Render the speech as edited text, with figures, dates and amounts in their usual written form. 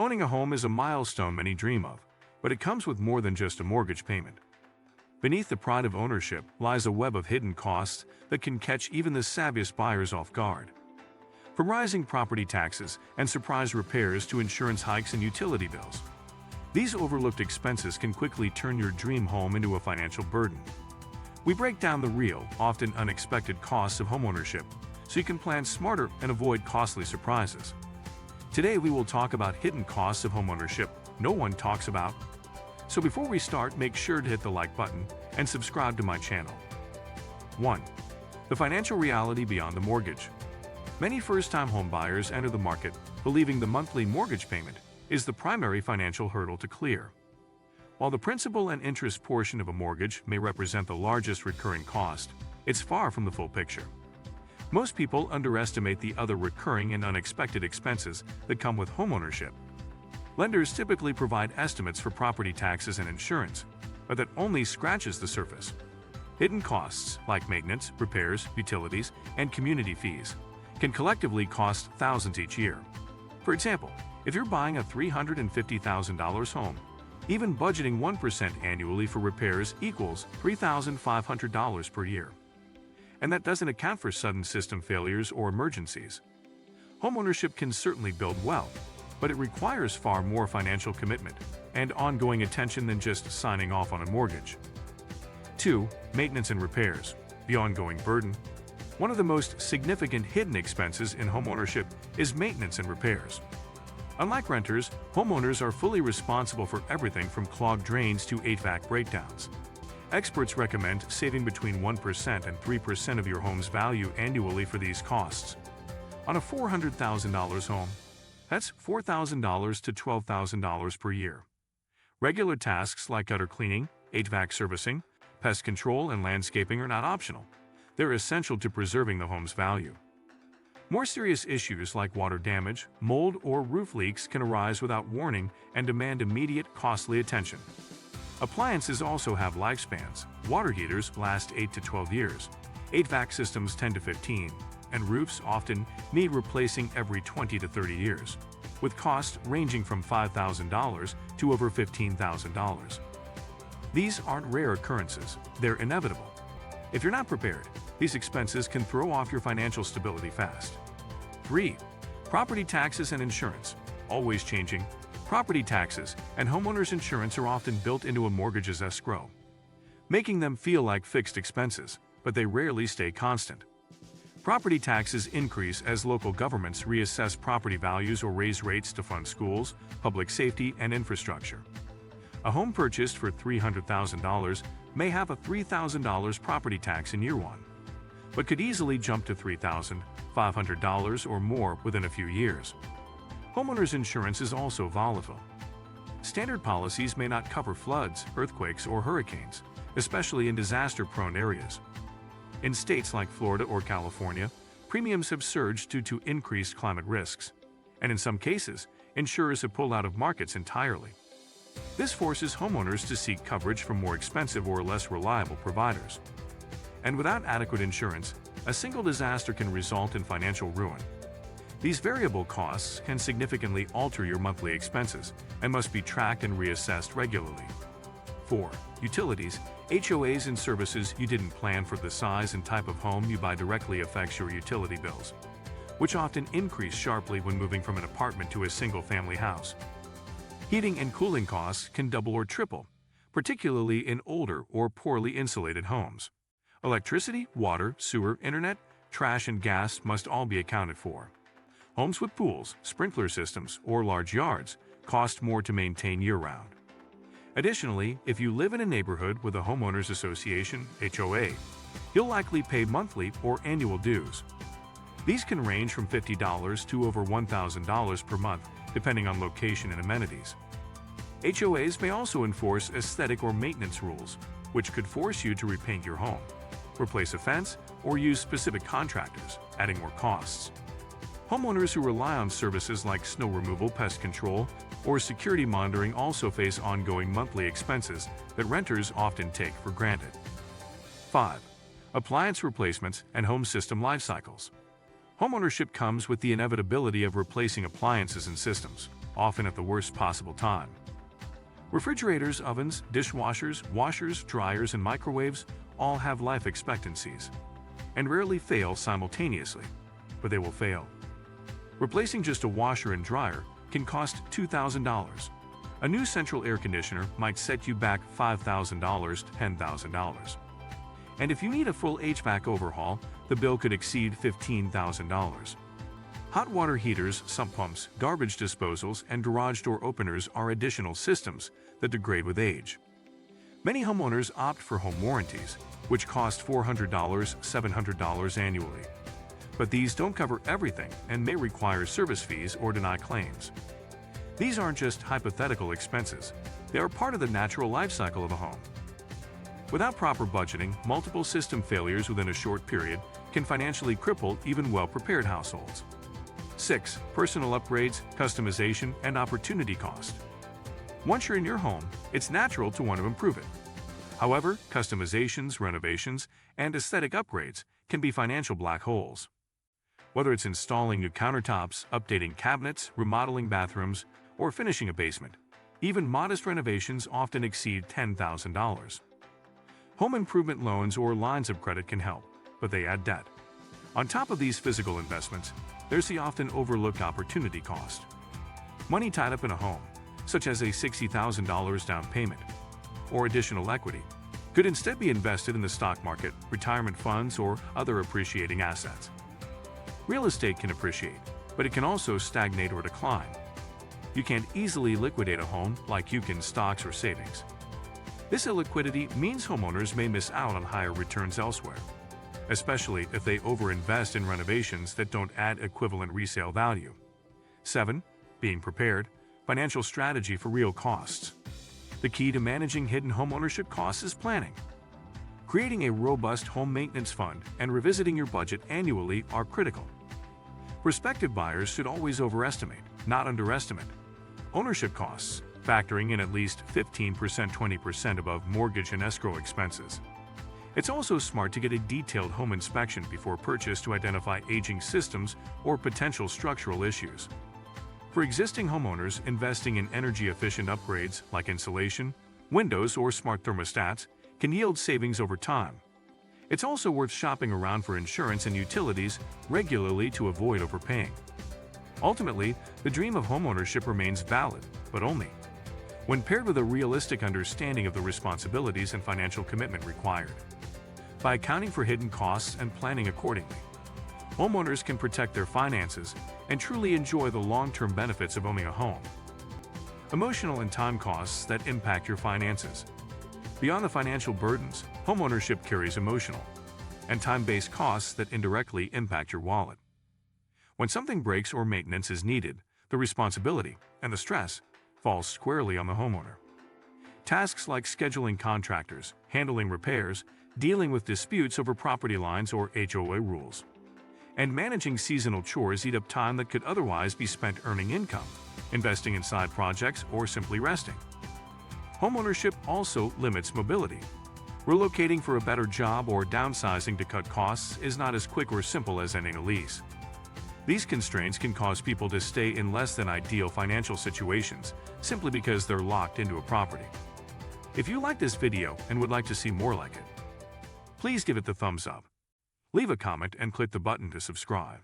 Owning a home is a milestone many dream of, but it comes with more than just a mortgage payment. Beneath the pride of ownership lies a web of hidden costs that can catch even the savviest buyers off guard. From rising property taxes and surprise repairs to insurance hikes and utility bills, these overlooked expenses can quickly turn your dream home into a financial burden. We break down the real, often unexpected costs of homeownership so you can plan smarter and avoid costly surprises. Today we will talk about hidden costs of homeownership no one talks about. So before we start, make sure to hit the like button and subscribe to my channel. 1. The financial reality beyond the mortgage. Many first-time home buyers enter the market believing the monthly mortgage payment is the primary financial hurdle to clear. While the principal and interest portion of a mortgage may represent the largest recurring cost, it's far from the full picture. Most people underestimate the other recurring and unexpected expenses that come with homeownership. Lenders typically provide estimates for property taxes and insurance, but that only scratches the surface. Hidden costs like maintenance, repairs, utilities, and community fees can collectively cost thousands each year. For example, if you're buying a $350,000 home, even budgeting 1% annually for repairs equals $3,500 per year. And that doesn't account for sudden system failures or emergencies. Homeownership can certainly build wealth, but it requires far more financial commitment and ongoing attention than just signing off on a mortgage. 2. Maintenance and repairs. The ongoing burden. One of the most significant hidden expenses in homeownership is maintenance and repairs. Unlike renters, homeowners are fully responsible for everything from clogged drains to HVAC breakdowns. Experts recommend saving between 1% and 3% of your home's value annually for these costs. On a $400,000 home, that's $4,000 to $12,000 per year. Regular tasks like gutter cleaning, HVAC servicing, pest control, and landscaping are not optional. They're essential to preserving the home's value. More serious issues like water damage, mold, or roof leaks can arise without warning and demand immediate, costly attention. Appliances also have lifespans. Water heaters last 8 to 12 years, HVAC systems 10 to 15, and roofs often need replacing every 20 to 30 years, with costs ranging from $5,000 to over $15,000. These aren't rare occurrences, they're inevitable. If you're not prepared, these expenses can throw off your financial stability fast. 3. Property taxes and insurance. Always changing. Property taxes and homeowners insurance are often built into a mortgage's escrow, making them feel like fixed expenses, but they rarely stay constant. Property taxes increase as local governments reassess property values or raise rates to fund schools, public safety, and infrastructure. A home purchased for $300,000 may have a $3,000 property tax in year one, but could easily jump to $3,500 or more within a few years. Homeowners insurance is also volatile. Standard policies may not cover floods, earthquakes, or hurricanes, especially in disaster-prone areas. In states like Florida or California, premiums have surged due to increased climate risks, and in some cases, insurers have pulled out of markets entirely. This forces homeowners to seek coverage from more expensive or less reliable providers. And without adequate insurance, a single disaster can result in financial ruin. These variable costs can significantly alter your monthly expenses and must be tracked and reassessed regularly. 4. Utilities. HOAs and services you didn't plan for. The size and type of home you buy directly affects your utility bills, which often increase sharply when moving from an apartment to a single-family house. Heating and cooling costs can double or triple, particularly in older or poorly insulated homes. Electricity, water, sewer, internet, trash, and gas must all be accounted for. Homes with pools, sprinkler systems, or large yards cost more to maintain year-round. Additionally, if you live in a neighborhood with a homeowners association (HOA), you'll likely pay monthly or annual dues. These can range from $50 to over $1,000 per month, depending on location and amenities. HOAs may also enforce aesthetic or maintenance rules, which could force you to repaint your home, replace a fence, or use specific contractors, adding more costs. Homeowners who rely on services like snow removal, pest control, or security monitoring also face ongoing monthly expenses that renters often take for granted. 5. Appliance replacements and home system life cycles. Homeownership comes with the inevitability of replacing appliances and systems, often at the worst possible time. Refrigerators, ovens, dishwashers, washers, dryers, and microwaves all have life expectancies and rarely fail simultaneously, but they will fail. Replacing just a washer and dryer can cost $2,000. A new central air conditioner might set you back $5,000 to $10,000. And if you need a full HVAC overhaul, the bill could exceed $15,000. Hot water heaters, sump pumps, garbage disposals, and garage door openers are additional systems that degrade with age. Many homeowners opt for home warranties, which cost $400, $700 annually. But these don't cover everything and may require service fees or deny claims. These aren't just hypothetical expenses, they are part of the natural life cycle of a home. Without proper budgeting, multiple system failures within a short period can financially cripple even well-prepared households. 6. Personal upgrades, customization, and opportunity cost. Once you're in your home, it's natural to want to improve it. However, customizations, renovations, and aesthetic upgrades can be financial black holes. Whether it's installing new countertops, updating cabinets, remodeling bathrooms, or finishing a basement, even modest renovations often exceed $10,000. Home improvement loans or lines of credit can help, but they add debt. On top of these physical investments, there's the often overlooked opportunity cost. Money tied up in a home, such as a $60,000 down payment or additional equity, could instead be invested in the stock market, retirement funds, or other appreciating assets. Real estate can appreciate, but it can also stagnate or decline. You can't easily liquidate a home like you can stocks or savings. This illiquidity means homeowners may miss out on higher returns elsewhere, especially if they overinvest in renovations that don't add equivalent resale value. 7. Being prepared, financial strategy for real costs. The key to managing hidden homeownership costs is planning. Creating a robust home maintenance fund and revisiting your budget annually are critical. Prospective buyers should always overestimate, not underestimate, ownership costs, factoring in at least 15% 20% above mortgage and escrow expenses. It's also smart to get a detailed home inspection before purchase to identify aging systems or potential structural issues. For existing homeowners, investing in energy-efficient upgrades like insulation, windows, or smart thermostats can yield savings over time. It's also worth shopping around for insurance and utilities regularly to avoid overpaying. Ultimately, the dream of homeownership remains valid, but only when paired with a realistic understanding of the responsibilities and financial commitment required. By accounting for hidden costs and planning accordingly, homeowners can protect their finances and truly enjoy the long-term benefits of owning a home. Emotional and time costs that impact your finances. Beyond the financial burdens, homeownership carries emotional and time-based costs that indirectly impact your wallet. When something breaks or maintenance is needed, the responsibility and the stress falls squarely on the homeowner. Tasks like scheduling contractors, handling repairs, dealing with disputes over property lines or HOA rules, and managing seasonal chores eat up time that could otherwise be spent earning income, investing in side projects, or simply resting. Homeownership also limits mobility. Relocating for a better job or downsizing to cut costs is not as quick or simple as ending a lease. These constraints can cause people to stay in less than ideal financial situations simply because they're locked into a property. If you like this video and would like to see more like it, please give it the thumbs up. Leave a comment and click the button to subscribe.